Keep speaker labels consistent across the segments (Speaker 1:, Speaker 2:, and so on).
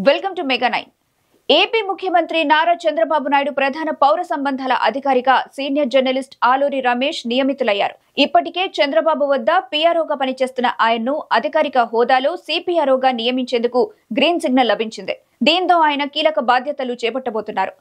Speaker 1: Welcome to mega 9. AP ముఖ్యమంత్రి నారా చంద్రబాబు నాయుడు ప్రధాన పౌర సంబంధాల అధికారిగా సీనియర్ జర్నలిస్ట్ ఆలూరి రమేష్ నియమితులయ్యారు. ఇప్పటికే చంద్రబాబు వద్ద పీఆర్ఓగా పనిచేస్తున్న ఆయన్ను అధికారిక హోదాలో సిపిఆర్ఓగా నియమించేందుకు గ్రీన్ సిగ్నల్ లభించింది. దీంతో ఆయన కీలక బాధ్యతలు చేపట్టబోతున్నారు.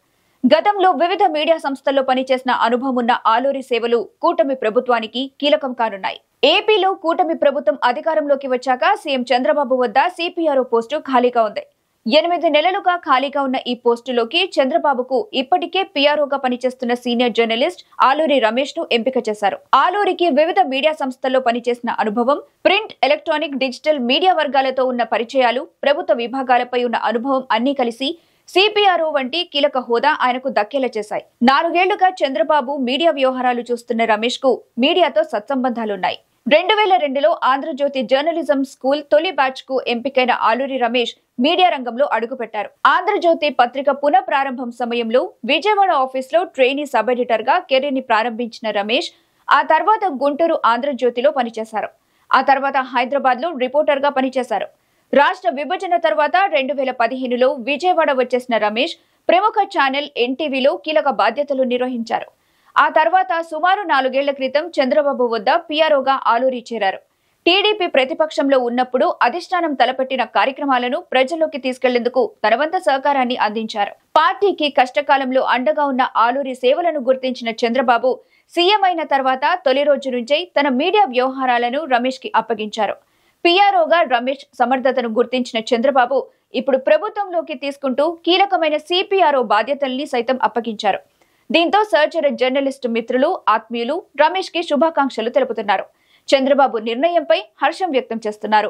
Speaker 1: గతంలో వివిధ మీడియా సంస్థల్లో పనిచేసిన అనుభవం ఉన్న ఆలూరి సేవలు కూటమి ప్రభుత్వానికి కీలకం కానున్నాయి. ఏపీలో కూటమి ప్రభుత్వం అధికారంలోకి వచ్చాక సీఎం చంద్రబాబు వద్ద సిపిఆర్ఓ పోస్టు ఖాళీగా ఉంది. 8 నెలలుగా ఖాళీగా ఉన్న ఈ పోస్టులోకి చంద్రబాబుకు ఇప్పటికే పీఆర్ఓగా పనిచేస్తున్న సీనియర్ జర్నలిస్ట్ ఆలూరి రమేష్ ను ఎంపిక చేశారు. ఆలూరికి వివిధ మీడియా సంస్థల్లో పనిచేసిన అనుభవం, ప్రింట్, ఎలక్ట్రానిక్, డిజిటల్ మీడియా వర్గాలతో ఉన్న పరిచయాలు, ప్రభుత్వ విభాగాలపై ఉన్న అనుభవం అన్నీ కలిసి సిపిఆర్ఓ వంటి కీలక హోదా ఆయనకు దక్కేలా చేశాయి. 4 ఏళ్లుగా చంద్రబాబు మీడియా వ్యవహారాలు చూస్తున్న రమేష్ కు మీడియాతో సత్సంబంధాలున్నాయి. 2002లో ఆంధ్రజ్యోతి జర్నలిజం స్కూల్ తొలి బ్యాచ్ కు ఎంపికైన ఆలూరి రమేష్ మీడియా రంగంలో అడుగుపెట్టారు. ఆంధ్రజ్యోతి పత్రిక పునః ప్రారంభం సమయంలో విజయవాడ ఆఫీస్ లో ట్రైనీ సబ్ ఎడిటర్ గా కెరీర్ ని ప్రారంభించిన రమేష్ ఆ తర్వాత గుంటూరు ఆంధ్రజ్యోతిలో పనిచేశారు. ఆ తర్వాత హైదరాబాద్ లో రిపోర్టర్ గా పనిచేశారు. రాష్ట్ర విభజన తర్వాత 2015లో విజయవాడ వచ్చేసిన రమేష్ ప్రముఖ ఛానల్ ఎన్టీవీలో కీలక బాధ్యతలు నిర్వహించారు. ఆ తర్వాత సుమారు 4 ఏళ్ల క్రితం చంద్రబాబు వద్ద పీఆర్ఓగా ఆలూరి చేరారు. టీడీపీ ప్రతిపక్షంలో ఉన్నప్పుడు అధిష్టానం తలపెట్టిన కార్యక్రమాలను ప్రజల్లోకి తీసుకెళ్లేందుకు తన వంత సహకారాన్ని అందించారు. పార్టీకి కష్టకాలంలో అండగా ఉన్న ఆలూరి సేవలను గుర్తించిన చంద్రబాబు సీఎం అయిన తర్వాత తొలి రోజు నుంచే తన మీడియా వ్యవహారాలను రమేష్ కి అప్పగించారు. పీఆర్ఓగా రమేష్ సమర్థతను గుర్తించిన చంద్రబాబు ఇప్పుడు ప్రభుత్వంలోకి తీసుకుంటూ కీలకమైన సిపిఆర్ఓ బాధ్యతల్ని సైతం అప్పగించారు. దీంతో సహచర జర్నలిస్టు మిత్రులు, ఆత్మీయులు రమేష్ కి శుభాకాంక్షలు తెలుపుతున్నారు. చంద్రబాబు నిర్ణయంపై హర్షం వ్యక్తం చేస్తున్నారు.